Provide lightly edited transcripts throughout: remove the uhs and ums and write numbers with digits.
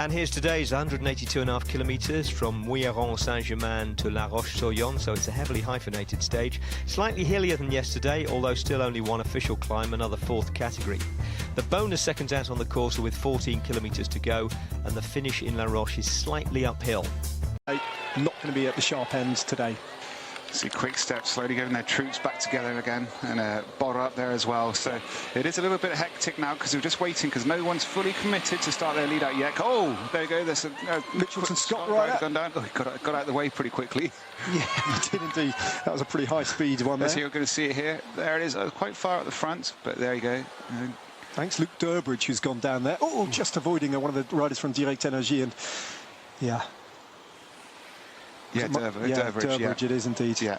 And here's today's 182.5 kilometres from Mouilleron-Saint-Germain to La Roche-sur-Yon, so it's a heavily hyphenated stage. Slightly hillier than yesterday, although still only one official climb, another fourth category. The bonus seconds out on the course are with 14 kilometres to go, and the finish in La Roche is slightly uphill. Not going to be at the sharp ends today. See Quick Step slowly getting their troops back together again, and Bora up there as well. So it is a little bit hectic now because we're just waiting because no one's fully committed to start their lead out yet. Oh, there you go. There's Mitchelton Scott right gone down. Oh, he got out of the way pretty quickly. Yeah, he did indeed. That was a pretty high speed one there. So you're going to see it here. There it is, quite far at the front, but there you go. Thanks, Luke Durbridge, who's gone down there. Oh, just avoiding one of the riders from Direct Energie, and yeah. Yeah, Durbridge, it is indeed. Yeah.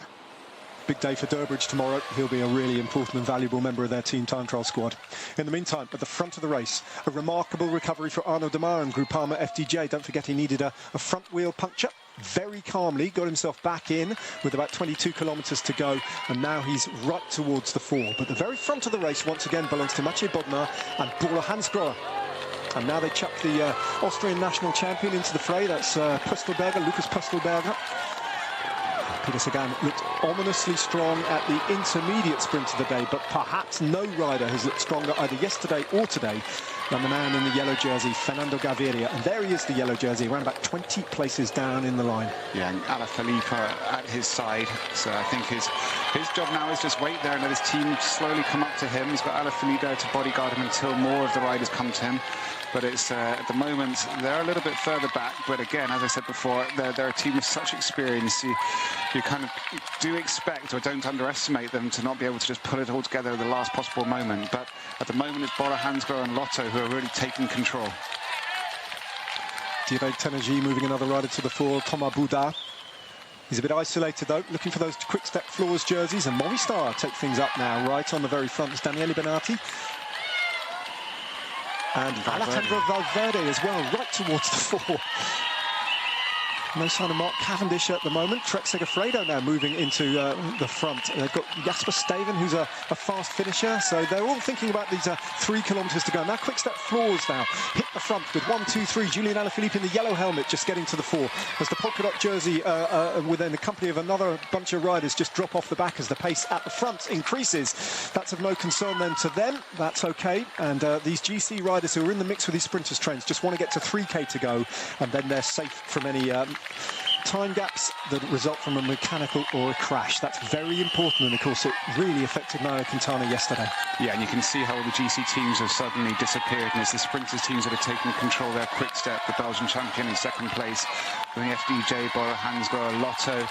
Big day for Durbridge tomorrow. He'll be a really important and valuable member of their team time trial squad. In the meantime, at the front of the race, a remarkable recovery for Arnaud Demar and Groupama FDJ. Don't forget he needed a front wheel puncture. Very calmly got himself back in with about 22 kilometres to go, and now he's right towards the fore. But the very front of the race once again belongs to Mathieu Bodnar and Paula Hansgrohe. And now they chuck the Austrian national champion into the fray. That's Pustelberger, Lucas Pustelberger. Peter Sagan looked ominously strong at the intermediate sprint of the day, but perhaps no rider has looked stronger either yesterday or today than the man in the yellow jersey, Fernando Gaviria. And there he is, the yellow jersey, around about 20 places down in the line. Yeah, and Alaphilippe at his side. So I think his job now is just wait there and let his team slowly come up to him. He's got Alaphilippe there to bodyguard him until more of the riders come to him. But it's at the moment they're a little bit further back. But again, as I said before, they're a team with such experience. You kind of do expect or don't underestimate them to not be able to just pull it all together at the last possible moment. But at the moment, it's Bora Hansgrohe and Lotto who are really taking control. Direct Energie moving another rider to the fore, Thomas Boudard. He's a bit isolated though, looking for those Quick Step Floors jerseys, and Movistar take things up now. Right on the very front is Daniele Benati. And Alejandro Valverde as well, right towards the fore. No sign of Mark Cavendish at the moment. Trek Segafredo now moving into the front. They've got Jasper Steven, who's a fast finisher. So they're all thinking about these 3 kilometres to go. Now Quick Step Floors now hit the front with 1, 2, 3. Julian Alaphilippe in the yellow helmet just getting to the fore. As the polka dot jersey within the company of another bunch of riders just drop off the back as the pace at the front increases. That's of no concern then to them. That's okay. And these GC riders who are in the mix with these sprinters trains just want to get to 3K to go, and then they're safe from any time gaps that result from a mechanical or a crash. That's very important, and of course it really affected Nairo Quintana yesterday. Yeah, and you can see how all the GC teams have suddenly disappeared, and it's the sprinters teams that are taking control there. Quick Step, the Belgian champion in second place, with the FDJ, Bora Hansgrohe, Lotto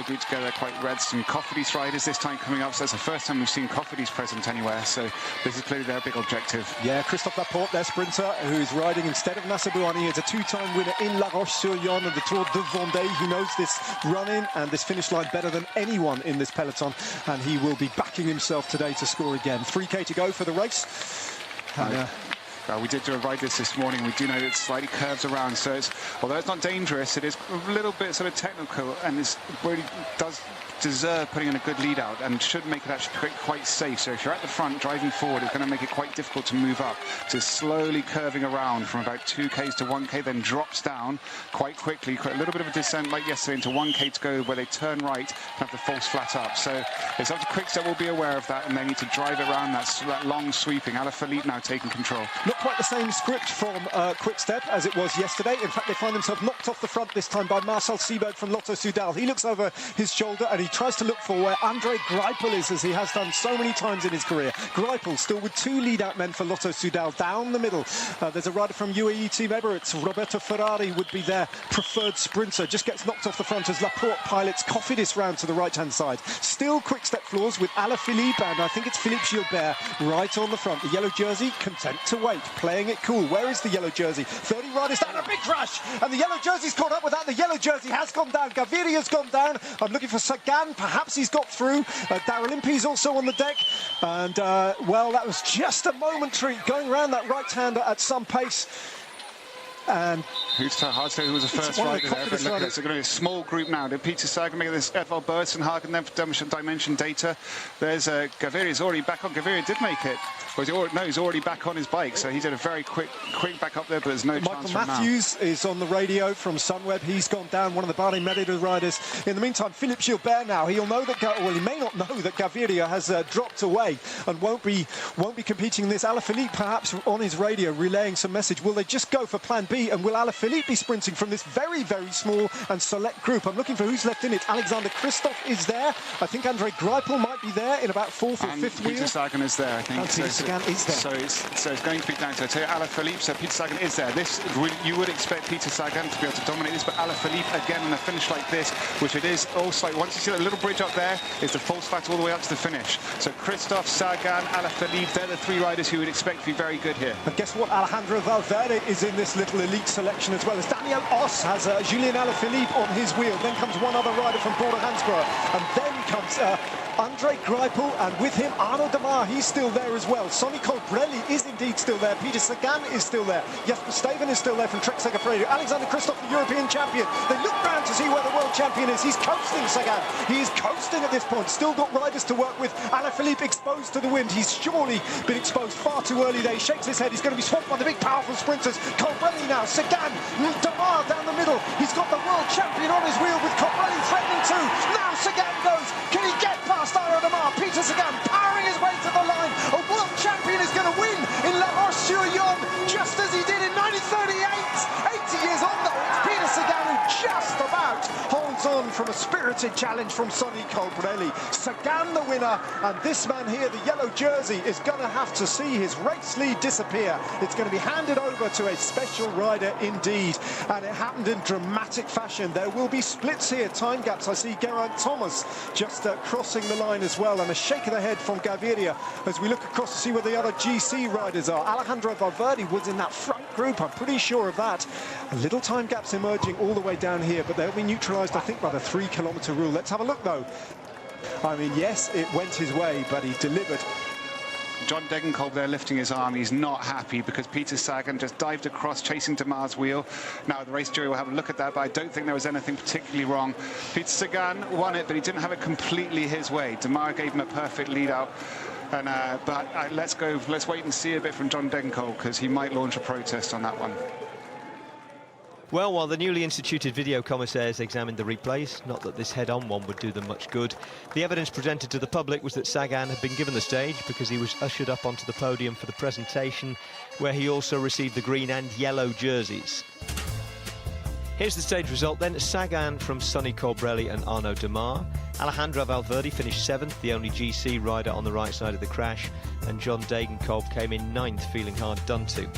group together, quite red. Some Cofidis riders this time coming up, so it's the first time we've seen Cofidis present anywhere, so this is clearly their big objective. Yeah, Christophe Laporte, their sprinter, who's riding instead of Nasser Bouhanni. He's a 2-time winner in La Roche-sur-Yon and the Tour de Vendée. He knows this run-in and this finish line better than anyone in this peloton, and he will be backing himself today to score again. 3K to go for the race. We did do a ride this morning. We do know it slightly curves around, so although it's not dangerous, it is a little bit sort of technical, and it really does deserve putting in a good lead out and should make it actually quite safe. So if you're at the front driving forward, it's going to make it quite difficult to move up. So slowly curving around from about 2Ks to 1K, then drops down quite quickly. A little bit of a descent like yesterday into 1K to go, where they turn right and have the false flat up. So it's up to Quick Step will be aware of that, and they need to drive it around that long sweeping. Alaphilippe now taking control. Not quite the same script from Quick Step as it was yesterday. In fact, they find themselves knocked off the front this time by Marcel Seberg from Lotto Soudal. He looks over his shoulder and he tries to look for where Andre Greipel is, as he has done so many times in his career. Greipel still with 2 lead-out men for Lotto Soudal down the middle. There's a rider from UAE Team Emirates. Roberto Ferrari would be their preferred sprinter. Just gets knocked off the front as Laporte pilots Cofidis round to the right-hand side. Still Quick Step Floors with Alaphilippe, and I think it's Philippe Gilbert right on the front. The yellow jersey content to wait, playing it cool. Where is the yellow jersey? 30 riders down, a big crash, and the yellow jersey's caught up with that. The yellow jersey has gone down. Gaviria's gone down. I'm looking for Sagan. Perhaps he's got through. Darryl Impey's also on the deck, and well, that was just a momentary going around that right-hander at some pace. And who's so hard to say who was the first rider there, but look at this. They're going to be a small group now. Peter Sagan making this Edvald Boasson-Hagen then for dimension data. There's Gaviria is already back on. Gaviria did make it. No, he's already back on his bike, so he did a very quick back up there, but there's no chance Michael Matthews is on the radio from Sunweb. He's gone down, one of the Bahrain Merida riders. In the meantime, Philippe Gilbert now, he'll know that, well, he may not know that Gaviria has dropped away and won't be competing in this. Alaphilippe perhaps on his radio relaying some message. Will they just go for plan B, and will Alaphilippe be sprinting from this very, very small and select group? I'm looking for who's left in it. Alexander Kristoff is there. I think Andre Greipel might be there in about fourth or fifth wheel. Peter Sagan is there, I think. Peter Sagan is there. So it's going to be down to Alaphilippe. So Peter Sagan is there. You would expect Peter Sagan to be able to dominate this, but Alaphilippe again on a finish like this, which it is also, once you see that little bridge up there, is the false flat all the way up to the finish. So Kristoff, Sagan, Alaphilippe, they're the three riders who would expect to be very good here. And guess what? Alejandro Valverde is in this little elite selection as well as Daniel Oss has Julien Alaphilippe on his wheel. Then comes one other rider from Border Hansgrohe, and then comes Andre Greipel, and with him Arnaud Demar, he's still there as well. Sonny Colbrelli is indeed still there. Peter Sagan is still there. Jesper Steven is still there from Trek Segafredo. Alexander Kristoff, the European champion. They look round to see where the world champion is. He's coasting, Sagan. He is coasting at this point. Still got riders to work with. Alaphilippe exposed to the wind. He's surely been exposed far too early there. He shakes his head. He's going to be swamped by the big, powerful sprinters. Colbrelli now. Sagan. Demar down the middle. He's got the world champion on his wheel with Colbrelli threatening too. Now Sagan goes. Can he get past Arnaud Demar? Peter Sagan powering his way to the line. A world champion is going to win in La Roche-sur-Yon, just as he did in 1938. 80 years on though, it's Peter Sagan who just about holds on from a spirited challenge from Sonny Colbrelli. Sagan the winner, and this man here, the yellow jersey, is going to have to see his race lead disappear. It's going to be handed over to a special rider indeed, and it happened in dramatic fashion. There will be splits here, time gaps. I see Geraint Thomas just crossing the line as well, and a shake of the head from Gaviria as we look across to see where the other GC riders are. Alejandro Valverde was in that front group, I'm pretty sure of that. Little time gaps emerging all the way down here, but they'll be neutralised, I think, by the 3-kilometre rule. Let's have a look though. I mean, yes, it went his way, but he delivered. John Degenkolb there lifting his arm. He's not happy because Peter Sagan just dived across, chasing Demar's wheel. Now the race jury will have a look at that, but I don't think there was anything particularly wrong. Peter Sagan won it, but he didn't have it completely his way. Demar gave him a perfect lead out. And let's wait and see a bit from John Degenkolb, because he might launch a protest on that one. Well, while the newly instituted video commissaires examined the replays, not that this head-on one would do them much good, the evidence presented to the public was that Sagan had been given the stage because he was ushered up onto the podium for the presentation, where he also received the green and yellow jerseys. Here's the stage result then. Sagan from Sonny Colbrelli and Arnaud Demar. Alejandro Valverde finished 7th, the only GC rider on the right side of the crash, and John Degenkolb came in 9th, feeling hard done to.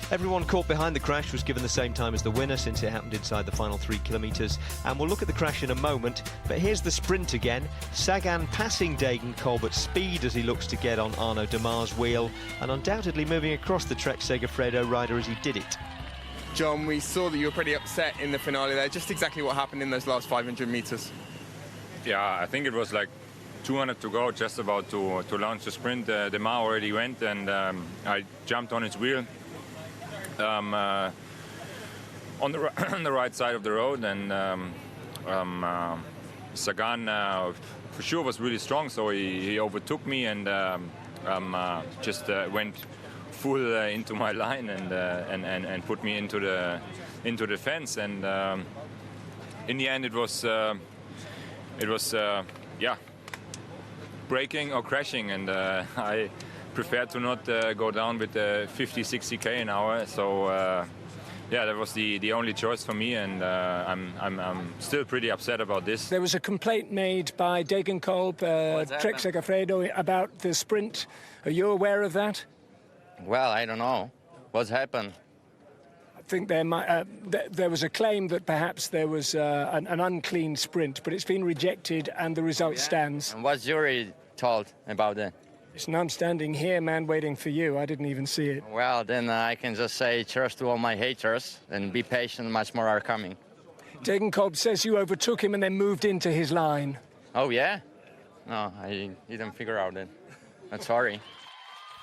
Everyone caught behind the crash was given the same time as the winner, since it happened inside the final 3 kilometres, and we'll look at the crash in a moment. But here's the sprint again. Sagan passing Degenkolb at speed as he looks to get on Arnaud Demar's wheel, and undoubtedly moving across the Trek Segafredo rider as he did it. John, we saw that you were pretty upset in the finale there. Just exactly what happened in those last 500 metres? Yeah, I think it was like 200 to go, just about to launch the sprint. Demar already went, and I jumped on his wheel. On the right side of the road, and Sagan for sure was really strong, so he overtook me and just went full into my line and put me into the fence, and in the end it was braking or crashing, and I prefer to not go down with 50-60 an hour. So yeah, that was the only choice for me, and I'm still pretty upset about this. There was a complaint made by Degenkolb, Trek Segafredo, about the sprint. Are you aware of that? Well, I don't know. What's happened? I think there was a claim that perhaps there was an unclean sprint, but it's been rejected and the result stands. And what's jury told about that? It's none standing here, man, waiting for you. I didn't even see it. Well, then I can just say cheers to all my haters and be patient, much more are coming. Degenkolb says you overtook him and then moved into his line. Oh, yeah? No, I didn't figure out that. I'm sorry.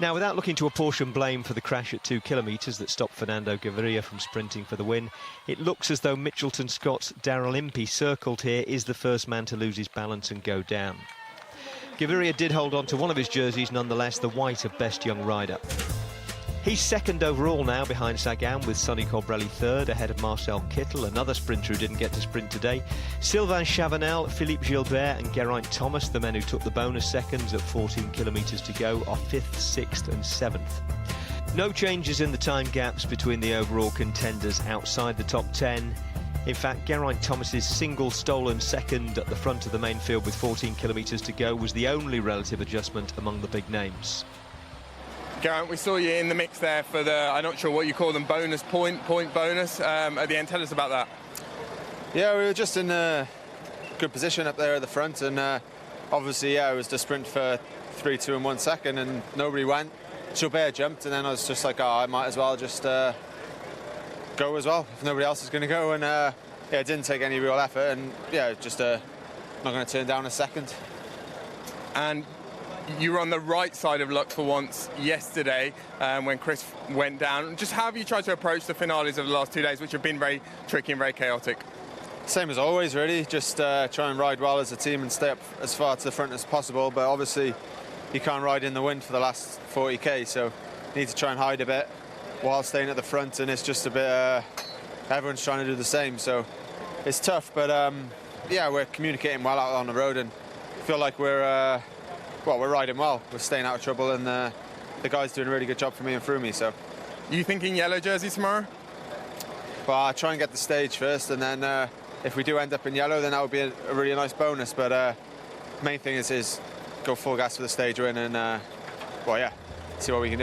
Now, without looking to apportion blame for the crash at 2 kilometres that stopped Fernando Gaviria from sprinting for the win, it looks as though Mitchelton Scott's Daryl Impey, circled here, is the first man to lose his balance and go down. Gaviria did hold on to one of his jerseys nonetheless, the white of Best Young Rider. He's second overall now behind Sagan, with Sonny Colbrelli third, ahead of Marcel Kittel, another sprinter who didn't get to sprint today. Sylvain Chavanel, Philippe Gilbert and Geraint Thomas, the men who took the bonus seconds at 14 kilometres to go, are 5th, 6th and 7th. No changes in the time gaps between the overall contenders outside the top 10. In fact, Geraint Thomas's single stolen second at the front of the main field with 14 kilometres to go was the only relative adjustment among the big names. Geraint, we saw you in the mix there for the, I'm not sure what you call them, bonus point bonus at the end. Tell us about that. Yeah, we were just in a good position up there at the front, and obviously, yeah, it was the sprint for 3, 2 and 1 second, and nobody went. Gilbert jumped, and then I was just like, oh, I might as well just go as well if nobody else is going to go, and yeah, it didn't take any real effort, and yeah, just not going to turn down a second. And you were on the right side of luck for once yesterday when Chris went down. Just how have you tried to approach the finales of the last 2 days, which have been very tricky and very chaotic? Same as always, really. Just try and ride well as a team and stay up as far to the front as possible. But obviously, you can't ride in the wind for the last 40k, so you need to try and hide a bit while staying at the front. And it's just a bit, everyone's trying to do the same. So it's tough, but yeah, we're communicating well out on the road and feel like we're riding well. We're staying out of trouble, and the guy's doing a really good job for me and through me. So, you thinking yellow jersey tomorrow? Well, I'll try and get the stage first, and then if we do end up in yellow, then that would be a really nice bonus. But main thing is go full gas for the stage win, and well, yeah, see what we can do.